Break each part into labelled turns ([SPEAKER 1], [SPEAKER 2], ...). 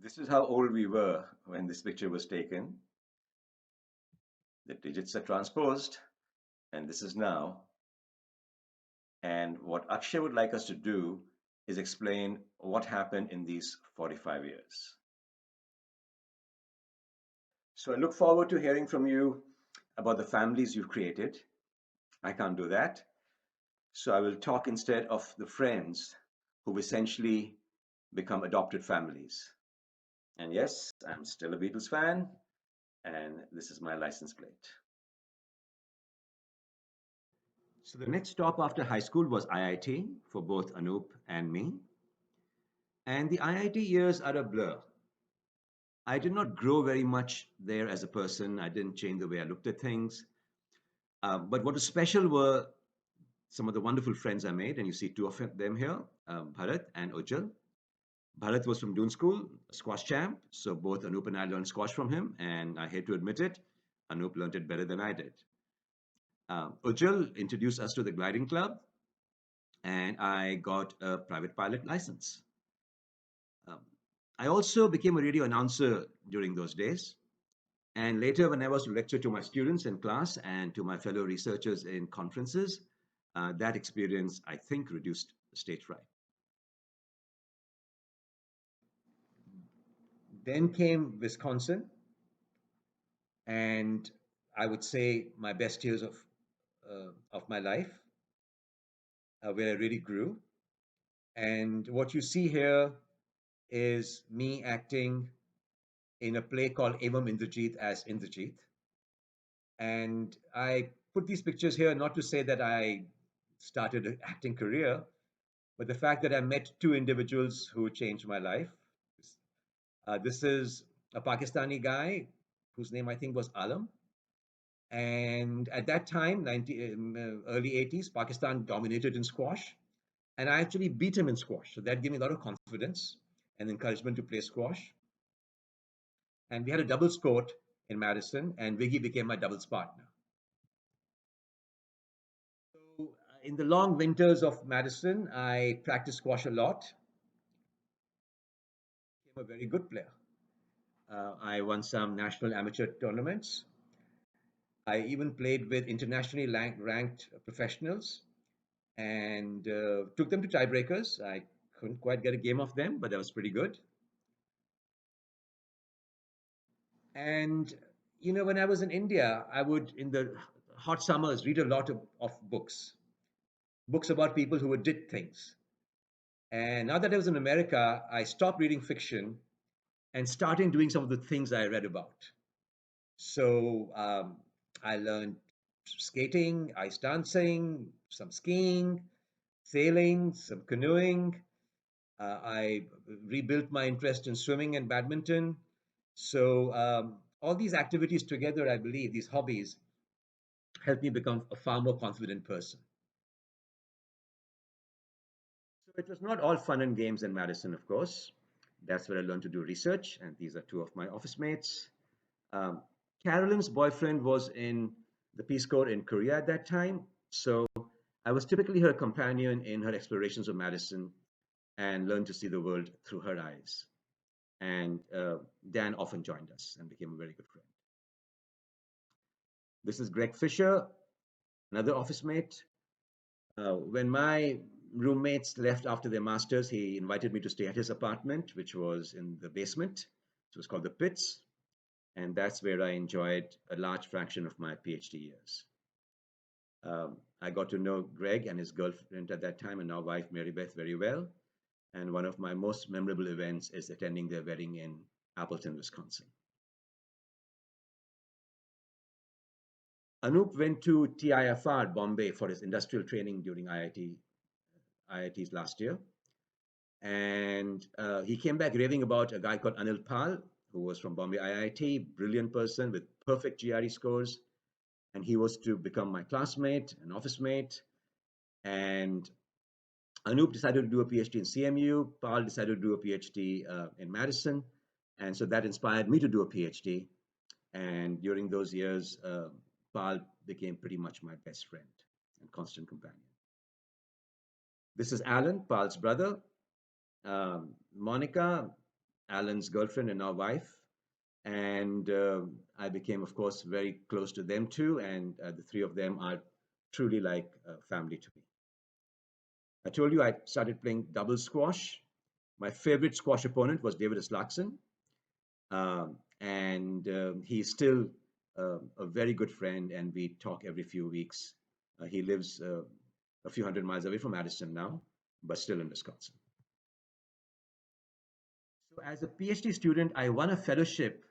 [SPEAKER 1] This is how old we were when this picture was taken. The digits are transposed, and this is now. And what Akshay would like us to do is explain what happened in these 45 years. So I look forward to hearing from you about the families you've created. I can't do that. So I will talk instead of the friends who've essentially become adopted families. And yes, I'm still a Beatles fan, and this is my license plate. So the next stop after high school was IIT for both Anoop and me. And the IIT years are a blur. I did not grow very much there as a person. I didn't change the way I looked at things. But what was special were some of the wonderful friends I made, and you see two of them here, Bharat and Ujjal. Bharat was from Doon School, a squash champ, so both Anoop and I learned squash from him, and I hate to admit it, Anoop learned it better than I did. Ujjal introduced us to the gliding club, and I got a private pilot license. Um, I also became a radio announcer during those days. And later, when I was to lecture to my students in class and to my fellow researchers in conferences, that experience, I think, reduced stage fright. Then came Wisconsin, and I would say my best years of my life, where I really grew. And what you see here is me acting in a play called Evam Indrajit as Indrajit. And I put these pictures here not to say that I started an acting career, but the fact that I met two individuals who changed my life. This is a Pakistani guy whose name I think was Alam. And at that time, early 80s, Pakistan dominated in squash. And I actually beat him in squash. So that gave me a lot of confidence and encouragement to play squash. And we had a doubles court in Madison, and Wiggy became my doubles partner. So, in the long winters of Madison, I practiced squash a lot. Became a very good player. I won some national amateur tournaments. I even played with internationally ranked professionals and took them to tiebreakers. I couldn't quite get a game of them, but that was pretty good. And when I was in India, I would, in the hot summers, read a lot of books about people who did things. And now that I was in America, I stopped reading fiction and started doing some of the things I read about. So I learned skating, ice dancing, some skiing, sailing, some canoeing. I rebuilt my interest in swimming and badminton. So all these activities together, I believe, these hobbies, helped me become a far more confident person. So it was not all fun and games in Madison, of course. That's where I learned to do research, and these are two of my office mates. Um, Carolyn's boyfriend was in the Peace Corps in Korea at that time, so I was typically her companion in her explorations of Madison and learned to see the world through her eyes. And Dan often joined us and became a very good friend. This is Greg Fisher, another office mate. When my roommates left after their masters, he invited me to stay at his apartment, which was in the basement. It was called the Pits, and that's where I enjoyed a large fraction of my PhD years. I got to know Greg and his girlfriend at that time, and now wife Mary Beth, very well. And one of my most memorable events is attending their wedding in Appleton, Wisconsin. Anoop went to TIFR Bombay for his industrial training during IIT's last year. And he came back raving about a guy called Anil Pal, who was from Bombay IIT, brilliant person with perfect GRE scores. And he was to become my classmate, an office mate. And Anoop decided to do a PhD in CMU. Pal decided to do a PhD in Madison. And so that inspired me to do a PhD. And during those years, Pal became pretty much my best friend and constant companion. This is Alan, Pal's brother. Monica, Alan's girlfriend and now wife. And I became, of course, very close to them too. And the three of them are truly like family to me. I told you I started playing double squash. My favorite squash opponent was David Islakson, and he's still a very good friend, and we talk every few weeks. He lives a few hundred miles away from Madison now, but still in Wisconsin. So, as a PhD student, I won a fellowship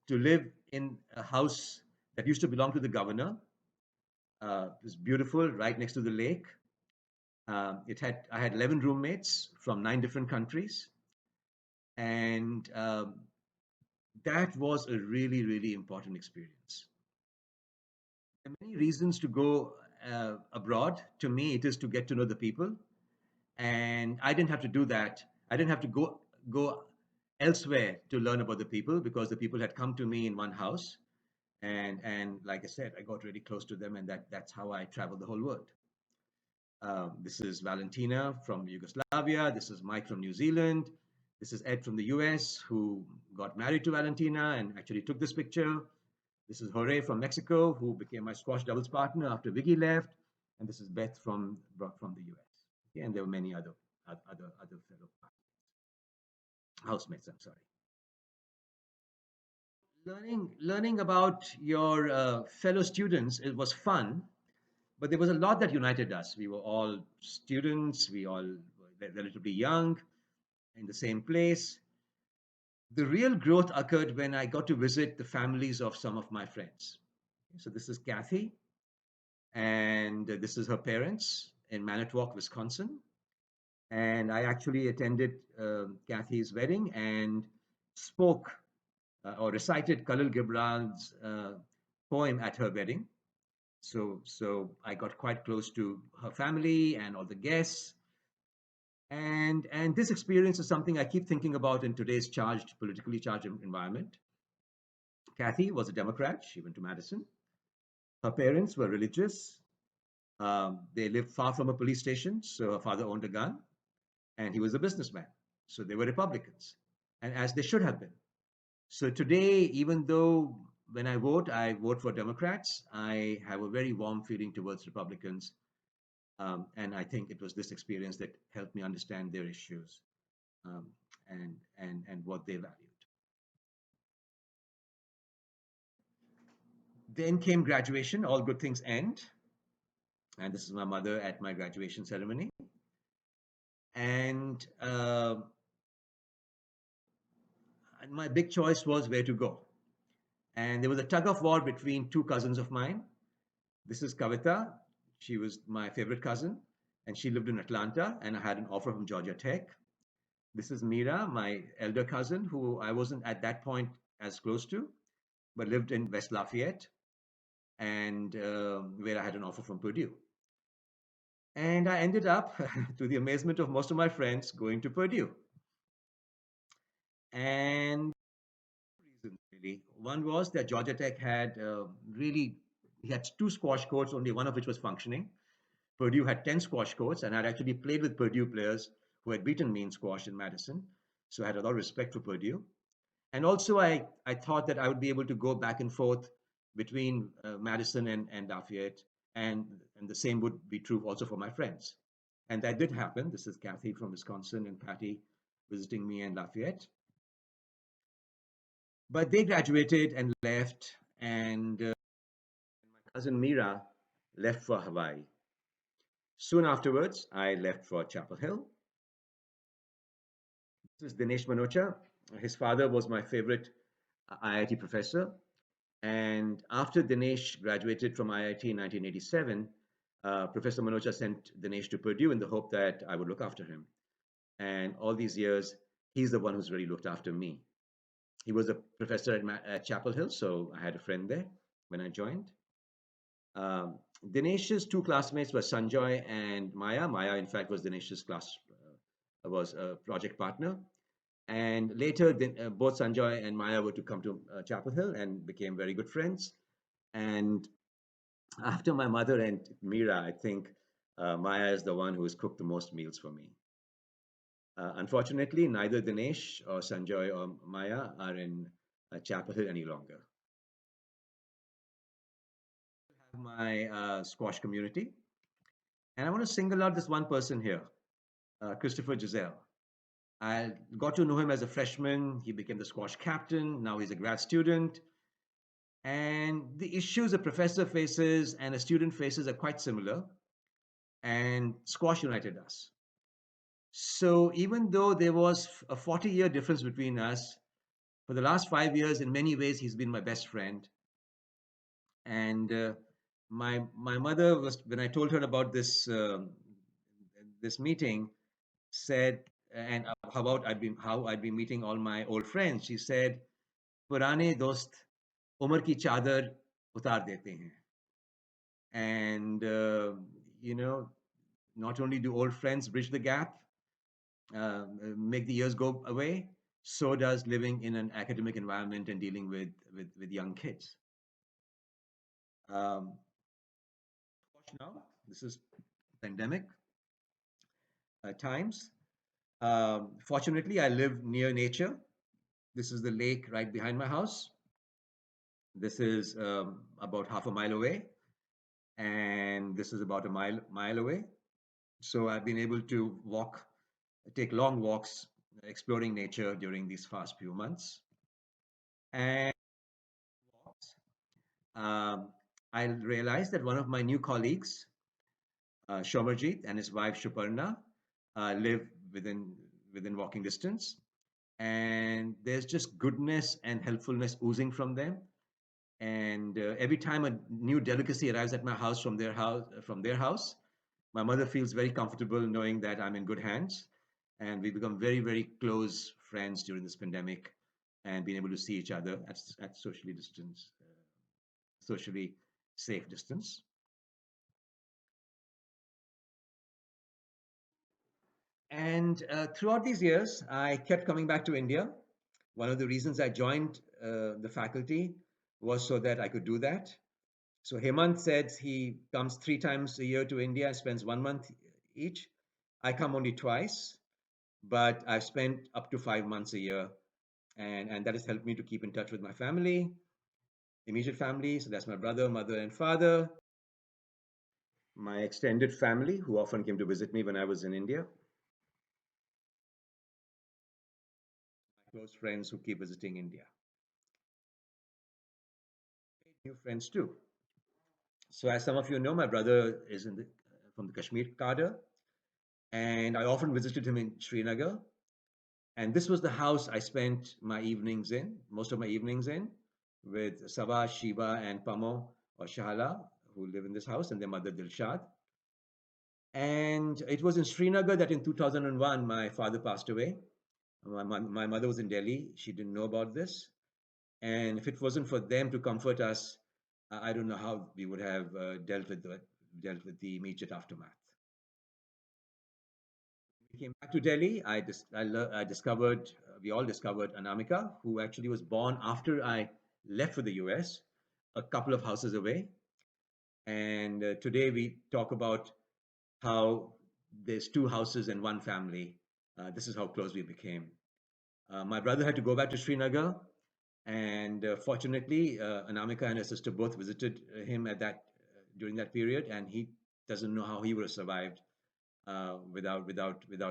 [SPEAKER 1] to live in a house that used to belong to the governor. It was beautiful, right next to the lake. I had 11 roommates from 9 different countries, and that was a really, really important experience. There are many reasons to go abroad. To me, it is to get to know the people, and I didn't have to do that. I didn't have to go elsewhere to learn about the people because the people had come to me in one house, and like I said, I got really close to them, and that's how I traveled the whole world. This is Valentina from Yugoslavia. This is Mike from New Zealand. This is Ed from the US, who got married to Valentina and actually took this picture. This is Jorge from Mexico, who became my squash doubles partner after Vicky left. And this is Beth from the US. Okay, and there were many other fellow housemates. I'm sorry. Learning about your fellow students, it was fun, but there was a lot that united us. We were all students. We all were relatively young in the same place. The real growth occurred when I got to visit the families of some of my friends. So this is Kathy, and this is her parents in Manitowoc, Wisconsin. And I actually attended Kathy's wedding and spoke or recited Khalil Gibran's poem at her wedding. So I got quite close to her family and all the guests. And this experience is something I keep thinking about in today's politically charged environment. Kathy was a Democrat. She went to Madison. Her parents were religious. They lived far from a police station, so her father owned a gun, and he was a businessman. So they were Republicans, and as they should have been. So today, even though when I vote for Democrats, I have a very warm feeling towards Republicans, and I think it was this experience that helped me understand their issues um, and what they valued. Then came graduation. All good things end, and this is my mother at my graduation ceremony. And my big choice was where to go. And there was a tug of war between two cousins of mine. This is Kavita. She was my favorite cousin, and she lived in Atlanta, and I had an offer from Georgia Tech. This is Mira, my elder cousin, who I wasn't at that point as close to, but lived in West Lafayette, and where I had an offer from Purdue. And I ended up, to the amazement of most of my friends, going to Purdue. And reasons really. One was that Georgia Tech had really he had two squash courts, only one of which was functioning. Purdue had 10 squash courts, and I'd actually played with Purdue players who had beaten me in squash in Madison. So I had a lot of respect for Purdue. And also, I thought that I would be able to go back and forth between Madison and Lafayette, and the same would be true also for my friends. And that did happen. This is Kathy from Wisconsin and Patty visiting me in Lafayette. But they graduated and left, and my cousin Mira left for Hawaii. Soon afterwards, I left for Chapel Hill. This is Dinesh Manocha. His father was my favorite IIT professor. And after Dinesh graduated from IIT in 1987, Professor Manocha sent Dinesh to Purdue in the hope that I would look after him. And all these years, he's the one who's really looked after me. He was a professor at Chapel Hill, so I had a friend there when I joined. Um, Dinesh's two classmates were Sanjoy and Maya. Maya, in fact, was Dinesh's was a project partner. And later, both Sanjoy and Maya were to come to Chapel Hill and became very good friends. And after my mother and Mira, I think Maya is the one who has cooked the most meals for me. Unfortunately, neither Dinesh or Sanjoy or Maya are in Chapel Hill any longer. My squash community, and I want to single out this one person here, Christopher Giselle. I got to know him as a freshman. He became the squash captain. Now he's a grad student. And the issues a professor faces and a student faces are quite similar. And squash united us. So even though there was a 40-year difference between us, for the last 5 years, in many ways, he's been my best friend. And my mother was, when I told her about this meeting, said, and how I'd been meeting all my old friends. She said, "पुराने दोस्त उम्र की चादर उतार देते हैं." And you know, not only do old friends bridge the gap, make the years go away, so does living in an academic environment and dealing with young kids. Um, Now, this is pandemic times. Fortunately, I live near nature. This is the lake right behind my house. This is about half a mile away, and this is about a mile away. So I've been able to take long walks, exploring nature during these past few months. And um, I realized that one of my new colleagues, Shomarjit, and his wife Shuparna, live within walking distance, and there's just goodness and helpfulness oozing from them. And every time a new delicacy arrives at my house from their house, my mother feels very comfortable knowing that I'm in good hands, and we become very, very close friends during this pandemic, and being able to see each other at socially safe distance. And throughout these years, I kept coming back to India. One of the reasons I joined the faculty was so that I could do that. So Hemant said he comes 3 times a year to India and spends 1 month each. I come only twice, but I've spent up to 5 months a year, and that has helped me to keep in touch with my family, immediate family. So that's my brother, mother, and father. My extended family, who often came to visit me when I was in India. My close friends who keep visiting India. New friends too. So as some of you know, my brother is from the Kashmir cadre, and I often visited him in Srinagar. And this was the house I spent most of my evenings in, with Saba, Shiba, and Pamo or Shahala, who live in this house, and their mother Dilshad. And it was in Srinagar that in 2001 my father passed away. My mother was in Delhi. She didn't know about this. And if it wasn't for them to comfort us, I don't know how we would have dealt with the immediate aftermath. We came back to Delhi. I discovered, we all discovered Anamika, who actually was born after I left for the US, a couple of houses away. And today we talk about how there's two houses and one family. This is how close we became. My brother had to go back to Srinagar, and fortunately, Anamika and her sister both visited him during that period, and he doesn't know how he would have survived without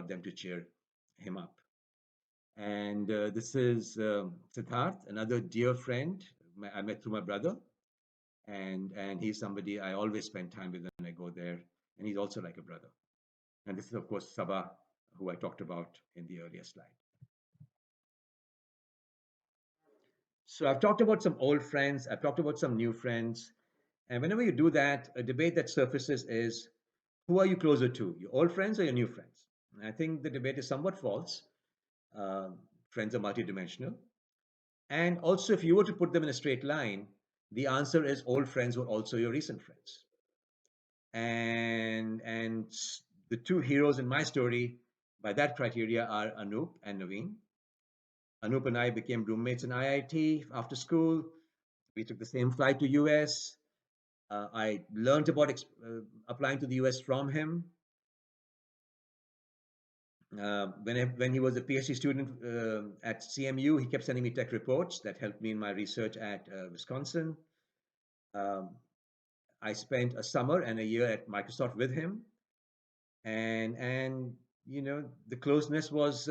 [SPEAKER 1] them to cheer him up. And this is Siddharth, another dear friend I met through my brother, and he's somebody I always spend time with when I go there, and he's also like a brother. And this is of course Sabah, who I talked about in the earlier slide. So I've talked about some old friends, I've talked about some new friends, and whenever you do that, a debate that surfaces is, who are you closer to, your old friends or your new friends? And I think the debate is somewhat false. Friends are multidimensional. And also, if you were to put them in a straight line, the answer is old friends were also your recent friends. And the two heroes in my story, by that criteria, are Anoop and Naveen. Anoop and I became roommates in IIT after school. We took the same flight to US. I learned about applying to the US from him. When he was a PhD student at CMU, he kept sending me tech reports that helped me in my research at Wisconsin. Um, I spent a summer and a year at Microsoft with him, and the closeness was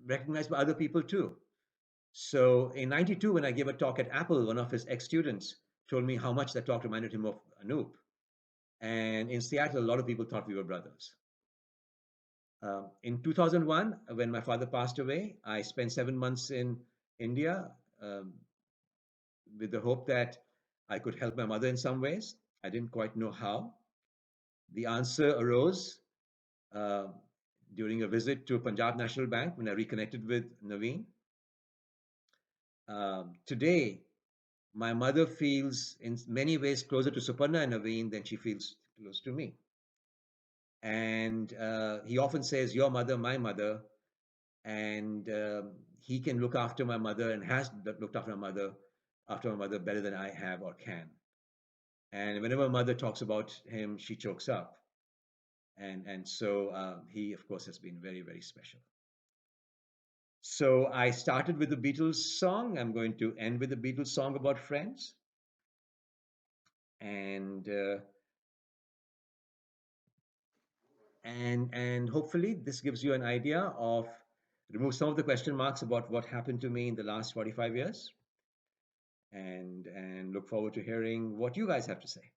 [SPEAKER 1] recognized by other people too. So in '92, when I gave a talk at Apple, one of his ex-students told me how much that talk reminded him of Anoop. And in Seattle, a lot of people thought we were brothers. In 2001, when my father passed away, I spent 7 months in India um, with the hope that I could help my mother in some ways. I didn't quite know how. The answer arose uh, during a visit to Punjab National Bank when I reconnected with Naveen. Today, my mother feels in many ways closer to Suparna and Naveen than she feels close to me. And he often says, "Your mother, my mother," and he can look after my mother and has looked after my mother better than I have or can. And whenever my mother talks about him, she chokes up. And so he, of course, has been very, very special. So I started with the Beatles song. I'm going to end with the Beatles song about friends. And and hopefully this gives you an idea of remove some of the question marks about what happened to me in the last 45 years, and look forward to hearing what you guys have to say.